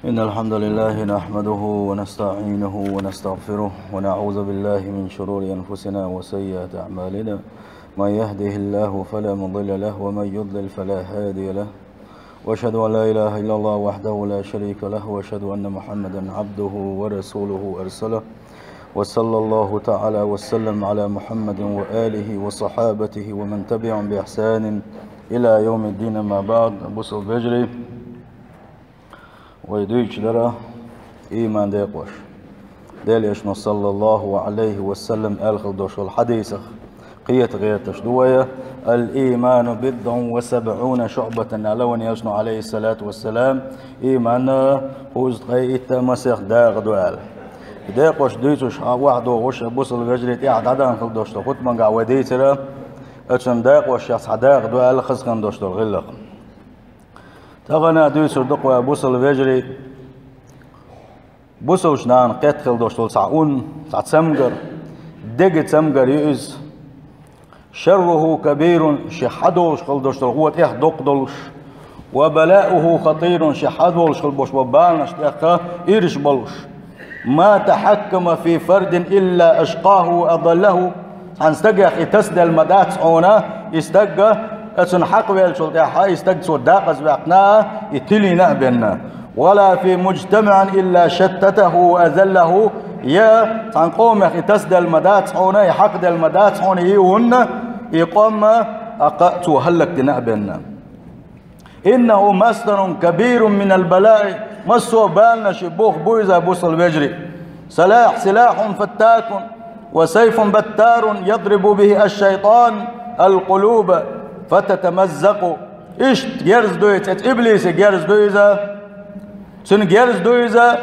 إن الحمد لله نحمده ونستعينه ونستغفره ونعوذ بالله من شرور أنفسنا وسيئات أعمالنا. من يهده الله فلا مضل له ومن يضلل فلا هادي له، وأشهد أن لا إله إلا الله وحده لا شريك له، وأشهد أن محمدا عبده ورسوله أرسله، وصلى الله تعالى وسلم على محمد وآله وصحابته ومن تبعهم بإحسان إلى يوم الدين. ما بعد، بوصل بجري ويدويش لرا إيمان ديقوش ديليش صلى الله عليه وسلم آل دوش الحديث قية غير تشدوية الإيمان 70 شعبة علون يشنو عليه الصلاة والسلام. إيمان هوز قيت مسيح داغ دوال ديقوش ديتوش واحد وش بوصل بجري تيعد عدان خل دوش خد من قاع وديترا اتشم داقوش يصح داغ دوال خزقن دوش الغلق تغنى دوسر دقوة بوصل بيجري بوصلش نان قتل دوشتول سعون سعت سمجر دقت سمجر يؤز شره كبير شحدولش خل دوشتول هو تيح دقدولش وبلاؤه خطير شحدولش خل بوش وبالنش تيحا إيرش بولش ما تحكم في فرد إلا أشقاه وأضله. هنستجح يتسدى المدات عونا يستجح أتن حق بالشلطة يستجسوا داقز بأقناء يتلي نأبنا، ولا في مجتمع إلا شتته وأذله. يا تنقوم يتسدى المدات هنا يحقد المدات هنا يهن يقوم أقأتوا هلك نأبنا. إنه مصدر كبير من البلاء مسوا بالنا شبوخ بويزا بوصل بجري سلاح فتاك وسيف بتار يضرب به الشيطان القلوب فتتمزق. إيش جرز دويت إبليس جرز دويزا سن جرز دويزا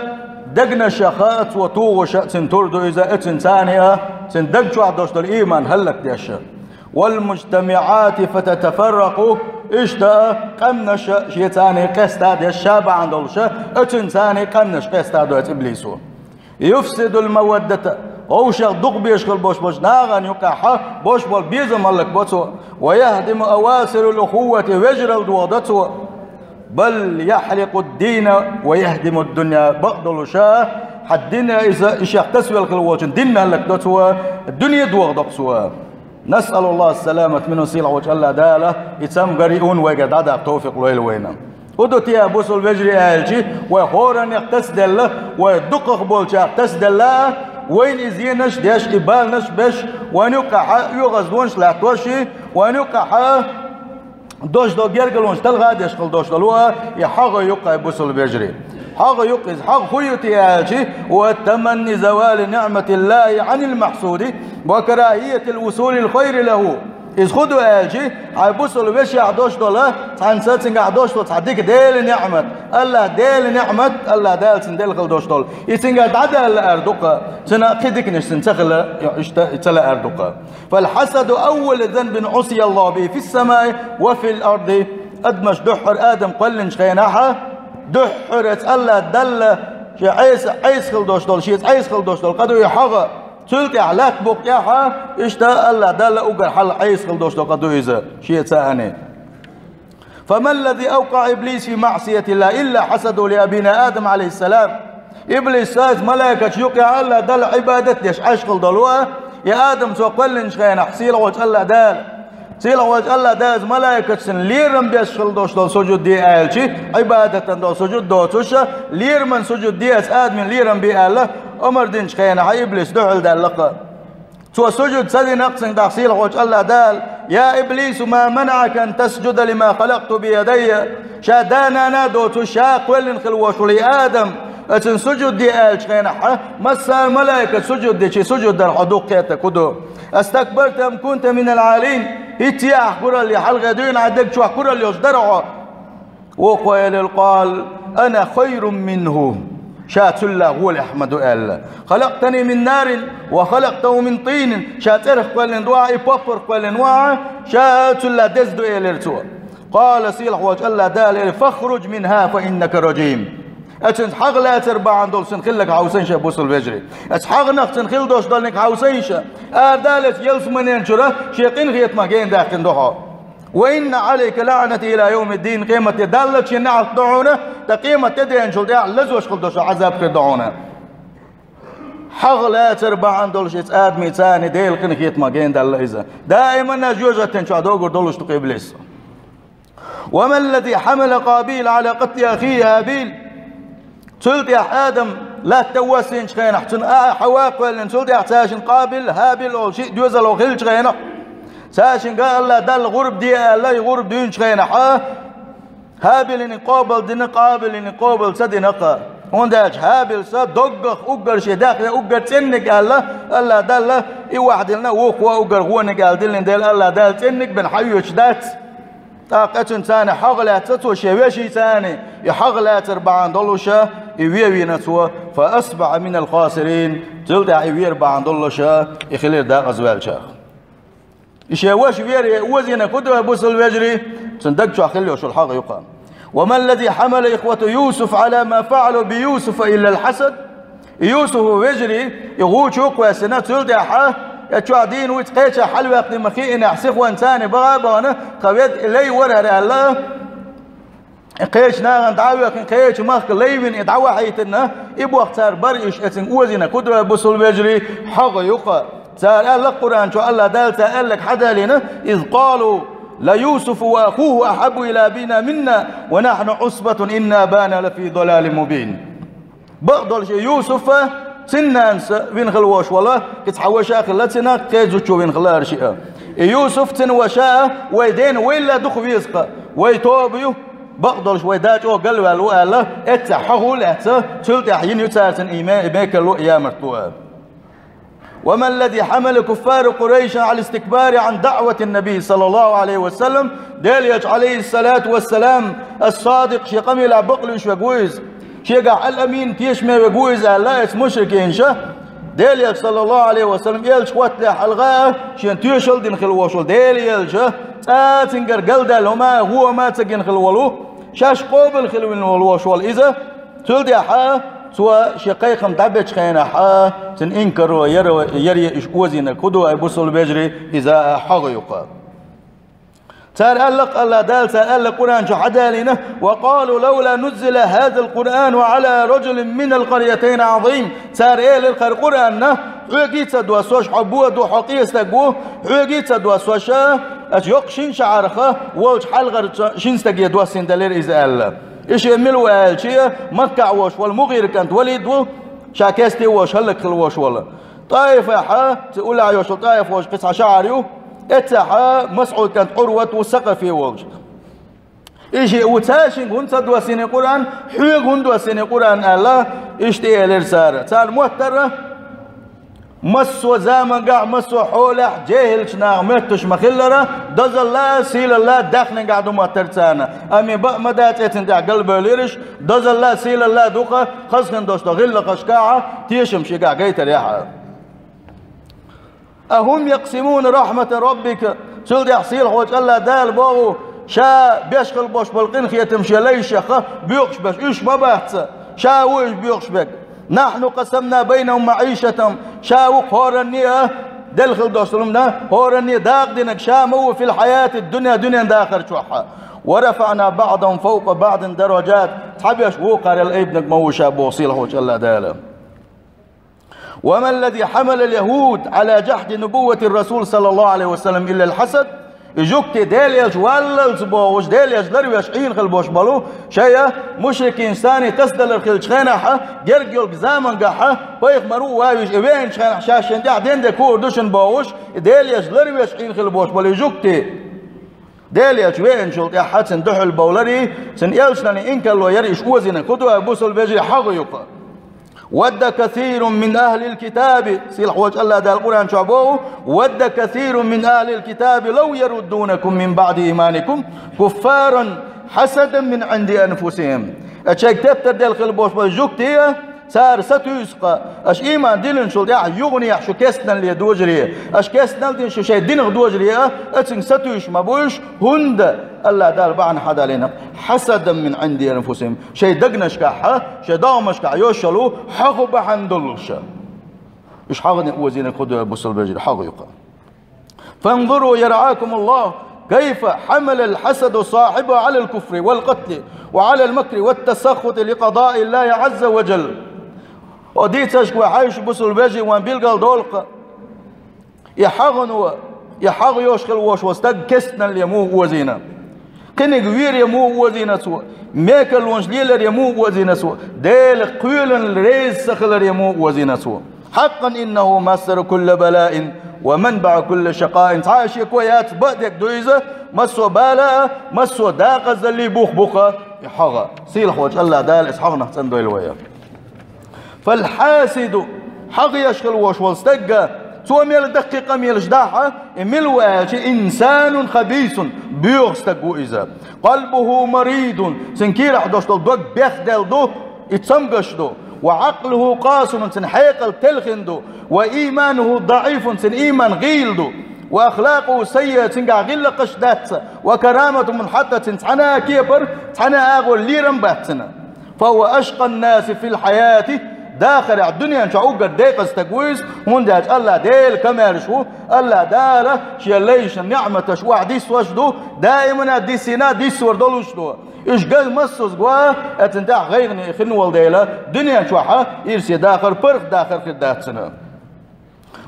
دقنا شخات وطوغ سن تور دويزا اتن ثانية سن دق شو عدوش الإيمان هلك ديشا. والمجتمعات فتتفرق إشتا قمنش شي ثاني قستا ديشا عندولش اتن ثاني قمنش قستا دويت إبليسو يفسد المودة أوشق دق بيشغل بوش ناغن يقع بوش بول بيزم ملك بوتو ويهدم أواسر الأخوة ويجر الدوادتو بل يحرق الدين ويهدم الدنيا بقدل شاء حدنا إذا إشاق تسوي القلوات ديننا لك دوتو الدنيا دوادقسوا. نسأل الله السلامة منه سيلع وجه الله داله يتسام قريئون ويقعد عدا توفيق له الوينام ودوت يا بوصل بجري آلجي ويخورا يقتصد الله ويدقق بولش يقتصد الله وين يزينش ديش إبالنش بش ونوقع يغزدونش لاتوشي ونوقع دوش دو جرجلونش تلغى ديش خل دوش دلوها يحاغ يوقع بوصل بجري حاغ يقز حاغ خيوتي آلجي وتمني زوال نعمة الله عن المحسود وكراهية الوصول الخير له. إذ خدوا آجي عيبوصل بيش يعدوش دولا تنساتن عدوش دول تعديك ديل نعمة الله ديل نعمة الله ديل سنديل خلدوش دول يسنجا دعدا الأردوقة سنا قدك نشتن سخل يتلا أردوقة. فالحسد أول ذنب عصي الله به في السماء وفي الأرض. أدمش دحر آدم قلنش خيناحة دحرت الله دل شي عيس خلدوش دول شي عيس خلدوش دول قدو يحغى تلك علات بقياها اشتا الله دل اوقع حل عيس خلدوش قدو إذا شيء ثاني. فما الذي أوقع إبليس في معصية الله إلا حسده لأبينا آدم عليه السلام. إبليس ساز ملائكة يوقع الله دل عبادت ليش عيش خلدولوها يا آدم سوقلن شخينا حسيل وجه الله دال سيل وجه الله داز ملائكة سن ليرم بيش خلدوش دول سجود دي آلشي عبادة دول سجود دوتوش لير من سجود دي آدم ليرم بي آله أمر دينش خينا حي إبليس دعل دال لقى سوى سجود سدي نقصن تحصيل وجه الله دال يا إبليس ما منعك أن تسجد لما خلقت بيدي شادانا نادوت شاق ولن خلوش لي آدم أتن سجود دي آلش خينا حي مسا الملائكة سجود دي شي سجود دار حدوق كيتا كدو استكبرت أم كنت من العالين إتيا أحكر اللي حلقة دين عدك شو أحكر اللي يصدرعه وقال قال أنا خير منه شات الله هو الأحمد قال خلقتني من نار وخلقته من طين شات إرخ قال دواعي بابر قال نواع شات الله دزدو إلرتو قال سيلح وجه الله دال فاخرج منها فإنك رجيم. أتن حق لا تربع عن دول سنخلك عاوسين شا بوصل بجري أتحق نخ سنخل دوش دولنك عاوسين شا أردالت يلف منين شرا شيقين غيت ما جين داخل دوحا وإن عليك لعنتي إلى يوم الدين قيمة دلت شنع دعونا تقيمة تدين شل دع لزوش خل دوش عذاب كدعونا حق لا تربع عن دولش آدمي ثاني ديل قنخيت ما جين دل إذا دائما نجوزة تنشع دوغر دولش تقبلس. وما الذي حمل قابيل على قتل أخيه هابيل سلت يا آدم لا توسين شخينا حتن حواق ولا سلت يا ساشن قابل هابيل أو شيء جوز لو خل شخينا ساشن قال الله دل غرب دي الله غرب دين شخينا هابيل إن قابل دين قابل إن قابل سدنقا ونداش هابيل سب دقق أجر شيء داخل أجر تنك الله دل يوحد لنا وقوة أجر هو نقال دلنا دل الله دل تنك بن حيوش دات طاقة ثانية حغلات تتو شيء ثاني يحغلات 4 دولشة يوي نتو فأصبح من الخاسرين تلدع يوي 4 دولشة يخلير دا غزوال شاخ يشوش ويري وزن كدوه بوصل ويجري صندق شو أخليه شو الحق يقام. وما الذي حمل إخوة يوسف على ما فعلوا بيوسف إلا الحسد يوسف ويجري يغوش وقوة سنة تلدع حاه يتشوع دين ويتقيتش حلوة قد مخيئنا حسيخ وانساني بغابة قويت إلي ورهر الله قيش ناغن دعوة قيش مخ ليبن ادعوة حيتنا إبو اختار بريش اتن اوزينا كدوة بصل بيجري حق يقى سأل الله القرآن شو الله دالتا قال لك حدا لنا إذ قالوا ليوسف وأخوه أحب إلى أبينا منا ونحن عصبة إن أبانا لفي ضلال مبين بقدر شيء يوسف تنانس بين خلوش والله كتحوش آخر لا تنا كيزو تشو بين خلار شيء يوسف تنوشاء ويدين ويلا دخ بيسقى ويتوبيو بقدر شوي داجو قلوا لو الله اتحقوا له تلت حين يتسن ايمان بك لو يا مرتوى. وما الذي حمل كفار قريش على الاستكبار عن دعوة النبي صلى الله عليه وسلم ديليج عليه الصلاة والسلام الصادق شي قميل بقل وشويز شي قاع الامين تيش ما يجوز الله اسم مشركين شه ديليج صلى الله عليه وسلم يلش وتلح الغاء شي تيشل دين خلوشل ديليج تاتنجر قلدا لما هو ما تجين خلولو شاش قوبل خلوين والوشول اذا تلدي حا سوا شقيقم دبج خينا حا تن انكر يري اشكوزين كدو ابوسل بجري اذا حقيقه تألق الله دال تألق قرآن شو حدالنا وقالوا لولا نزل هذا القرآن على رجل من القريتين عظيم تار إيه القرآن عقيت دوا سوش حبوه دو حقيس تقوه عقيت دوا سوش أشيق شين شعرخه ووش حلغر شين استقيا دوا سندلير إذا الله إيش يملوا هالشيء مكع وش والمغير كانت وليد شاكستي وش هلك خلوش والله طائفة حا تقول عيوش طائفة وش قصة شعريو اتحا مسعود كانت عروة وسقفي ووش إيش وتاشين هنت دوا سنة قرآن حيق هندوا سنة قرآن الله إشتي الإرسال صار مهترة مسو زامن قاع مسو حولح جاهل شناغ متش مخلرة دز الله سيل الله داخل قاعدوا مهترتانا أمي بق مدات اتندع قلب ليرش دز الله سيل الله دوقة خسخن دوشتا غل قشكاعة تيشم شقاع قيتر يحا أهم يقسمون رحمة ربك سلد يحصيل خوش الله دال بوغو شا بيشغل بوش بالقين خيتم شليش بيقش بش إيش ما بحث شا ويش بيقش بك نحن قسمنا بينهم معيشتهم شا وقهورنية دلخل دوسلمنا هورنية داق دينك شا مو في الحياة الدنيا دنيا داخل شوحة ورفعنا بعضهم فوق بعض درجات تحبيش وقر الابنك مو شا بوصيل خوش الله داله. وما الذي حمل اليهود على جحد نبوة الرسول صلى الله عليه وسلم إلا الحسد يجوكت ديليش ولا الزبوش ديليش درويش عين خلبوش بالو شيء مشرك إنساني تسدل الخل شخينحة جرجل زامن قحة بيخ مرو وايش إبين شخينح شاشن دع دين دكور دوشن باوش ديليش درويش عين خلبوش بالو يجوكت ديليش وين شلت يا حسن دحل بولري سن يلشنني إنك لو يريش وزنا كدوا بوصل بيجي حقيقة. ود كثير من أهل الكتاب سيلح وجه الله ده القرآن شعبوه ود كثير من أهل الكتاب لو يردونكم من بعد إيمانكم كفارا حسدا من عند أنفسهم أشيك تبتر ديل خلبوش بجوكتية صار ستوسقى أش إيمان ديلن شو دع يغني شو كسنا اللي دوجري أش كسنا دين شو شيء دين دوجري أتن ستوش مبوش هند الله دال بعن حدا لنا حسدا من عند أنفسهم شيء دقنش كحة شيء دامش كعيوشلو حقو بحندلش إيش حقن وزين قدوة بوصل بجري حقيقة. فانظروا يرعاكم الله كيف حمل الحسد صاحبه على الكفر والقتل وعلى المكر والتسخط لقضاء الله عز وجل. وديتش وحايش بسل بيجي وان بيلقى دولق يحغ يوشخل وش وستق كسنا اليمو وزينا كن غير يمو وزينا سو ميكل ونشليل يمو وزينا سو ديل قيل ريز سخل يمو وزينا سو. حقا انه مصدر كل بلاء ومنبع كل شقاء. تعايش كويات بدك دويزه مسو بالا مسو داقه زلي بوخ بوخه يحغ سيل خوج الله دال اسحقنا تندو الويا. فالحاسد حق يشغل وش واستقى سو ميل دقيقة ميل جداحة ميل واجي إنسان خبيث بيغستقو إذا قلبه مريض سنكير حدوش دوك بيخدل دو يتسمقش دو وعقله قاسم سن حيقل تلخن دو وإيمانه ضعيف سن إيمان غيل دو وأخلاقه سيئة سنقع غيل قشدات وكرامة منحطة تحنا كيبر تحنا أغل ليرم باتنا. فهو أشقى الناس في الحياة داخل الدنيا شعوق الديق استقويز وندهج الله ديل كما شو الله داله شي ليش النعمة شو ديس وشدو دائما ديسينا ديس وردولوش دو ايش قال مسوس قوا اتنتاع غيرني خنوال ديلا دنيا شوحة يرسي داخل فرق داخل كدات سنة.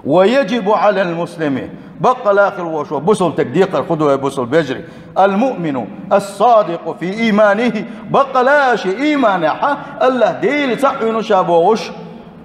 ويجب على المسلم بقى الاخر وشو بصل تقديق الخدوة بصل بجري المؤمن الصادق في ايمانه بقى لا شيء ايمانه الله ديل تعين شابوش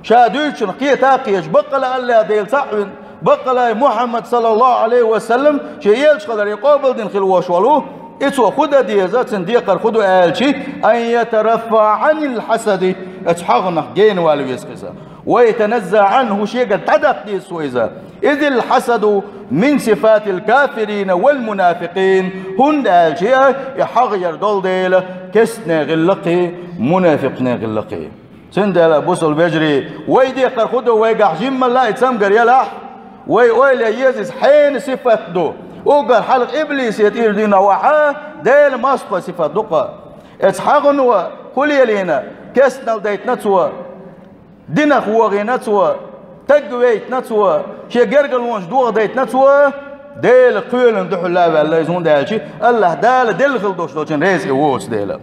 شادوش نقيه تاقيش بقى لا الله ديل تعين بقى لا محمد صلى الله عليه وسلم شيء يلش قدر يقابل دين خلوش ولو اتو خدا ديزات صنديق الخدو آلشي ان يترفع عن الحسد اتحغنق جين والويسكسا ويتنزع عنه شيء قد تدق ديس وإذا إذ الحسد من صفات الكافرين والمنافقين هند الشيء يحغير دول ديلا كسنا غلقي منافقنا غلقي سندلا بوصل بجري ويدي قرخدو ويقع جيم الله يتسمقر يلاح ويقول يزيز حين صفات دو وقال حلق إبليس يتير دينا وحا ديل مصفى صفات دوقا اتحغنوا كل يلينا كسنا لديت نتوى دينك وغي نتوى تقويت نتوى شي قرقل ونش دوغ ديت نتوى ديل قيل دحو الله بالله يزون دالشي الله دال ديل خلدوش دوشن ريس يووس ديلا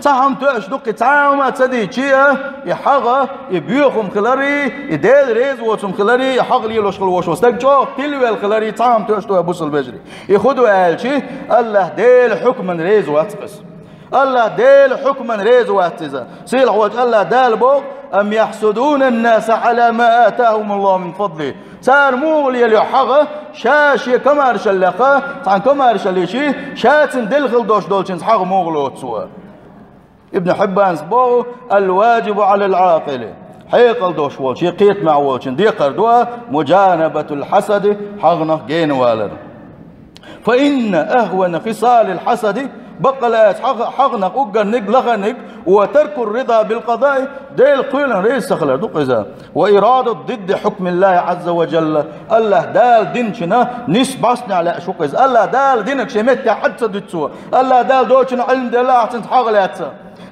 تاهم توش دوقي تاهما تسدي شيئا يحغى يبيوخم خلاري يديل ريز ووتم خلاري يحغ لي لوش خلوش وستقجو تلوي الخلاري تاهم توش دو يبوس البجري يخدوا الشي الله ديل حكم ريز واتبس الله ديل حكما ريز واتزا سيل حوج الله دال بوق أم يحسدون الناس على ما آتاهم الله من فضله سار مول يلي حغة شاشي كما رشلقة طعن كما رشليشي شاتن دل خلدوش دولشن حغ مغلوت سوا. ابن حبان سبو الواجب على العاقل حيقل دوش والشي قيت مع والشن دي قردوا مجانبة الحسد حغنا جين والد. فإن أهون خصال الحسد بقى حغنق أقنق لغنق وترك الرضا بالقضاء ديل قيل ريس خلر دقزا وإرادة ضد حكم الله عز وجل. الله دال دينشنا نسبسنا على شقز الله دال دينك شمت حتى دتسوا الله دال دوشنا علم دلا عشان تحغلات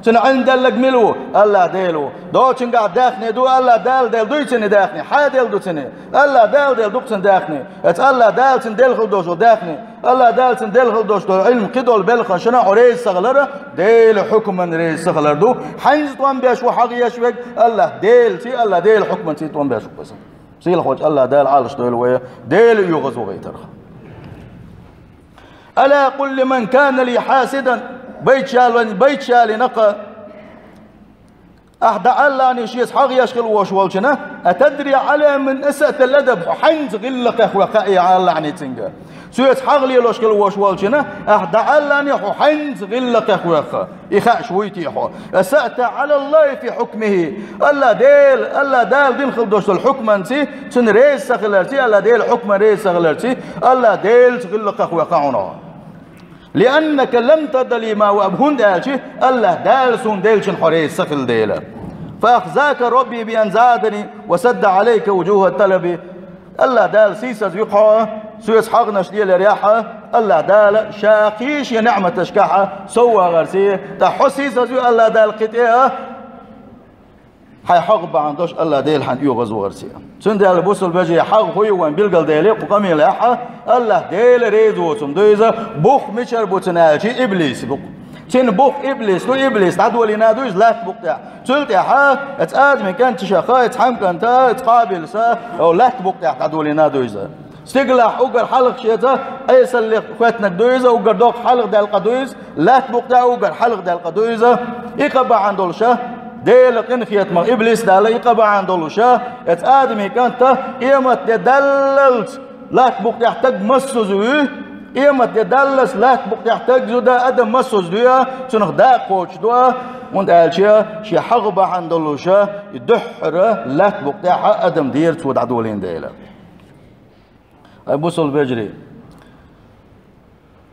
سنة عند اللق ملو الله ديلو دوشن قاعد داخني دو الله دال دويتني داخني حادل دوتني الله دال دوكسن داخني الله دال سن دل خل دوشو داخني الله دال سن دل خل دوشو علم قدول بلخ شنا عريس صغلره ديل حكما ريس صغلر دو حنز طوان بيش وحق يشوك الله ديل سي الله ديل حكما سي طوان بيش بس سي الخوج الله دال عالش دول ويا ديل يغزو غيتر. ألا قل لمن كان لي حاسدا بيت شالي نقى أحد الله أن يشيس حق يشغل وشوالشنا أتدري على من أسأت الأدب حنز غلق أخوكائي على الله عني تنقى سويت حق لي يشغل وشوالشنا أحد الله أن يحو حنز غلق أخوكا إخاء شويتي يحو أسأت على الله في حكمه الله دال دين خلدوش الحكم أنتي سن ريس سغلرتي الله ديل حكم ريس سغلرتي الله ديل غلق أخوكا عنا لأنك لم تدلي ما وأبهن دالشي الله دالسون ديلشن حريس سخل ديلا فأخزاك ربي بأن زادني وسد عليك وجوه الطلب. الله دال سيسا يقع سويس حقنش ديال رياحة الله دال شاقيش يا نعمة تشكاحة سوى غرسية تحو سيسا الله دال قطيئة حي حق بعندوش الله ديل حن يغز ورسيا سند على بوصل بجي حق هو وين بيلقى ديلي وقامي لحا الله ديل ريزوتم دويزا بوخ مشر بوتناجي ابليس بوخ تين بوخ ابليس لو ابليس عدو اللي نادوش لا تبوخ تاع سلت يا حا اتادم كان تشخا يتحم كان تقابل سا او لا تبوخ تاع عدو اللي نادوش استقلح وقر حلق شيتا اي سلق خواتنا دويزا وقر دوق حلق دال قدويز لا تبوخ تاع وقر حلق دال قدويزا يقبع عندول شه ديل قنخيت ما ابليس دالي يقبع عندول شه اتادم كان تا ايمت دللت لا تبوخ تحتاج مسوزوي إيمت يدلس لا تبقى يحتاج زودا أدم مسوز دويا تنخ دا قوش دوا وانت قالشيا شي حغبة عند اللوشا يدحر لا تبقى يحا أدم دير تود عدولين ديلا أبوصل بجري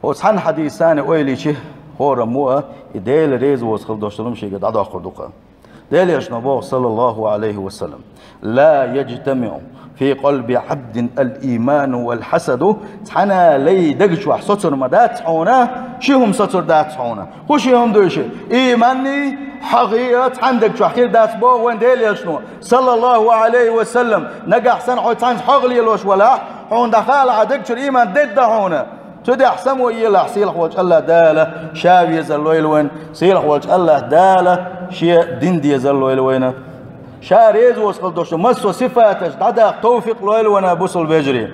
وصحن حديث ثاني ويلي شي هو رموها يديل ريز وصخل دوشتلم شي قد عدو أخر دوقا ديل يشنبوه صلى الله عليه وسلم لا يجتمع في قلب عبد الإيمان والحسد تحنا لي دقش واحد سطر مدات حونا شيهم سطر دات حونا هو شيهم دوشي إيماني حقيقة عندك شو حكير دات بو وين ديل شنو صلى الله عليه وسلم نجا أحسن حوت عند حغلي لوش ولا حون دخل عدك شو إيمان ضد حونا تدي أحسن ويلا سيلح وجه الله داله شاوي يزلوا يلوين سيلح وجه الله داله شيء دندي يزلوا يلوينه شاريز وصل دوش مسو صفاتش دعدا توفيق لويل وانا بوصل بيجري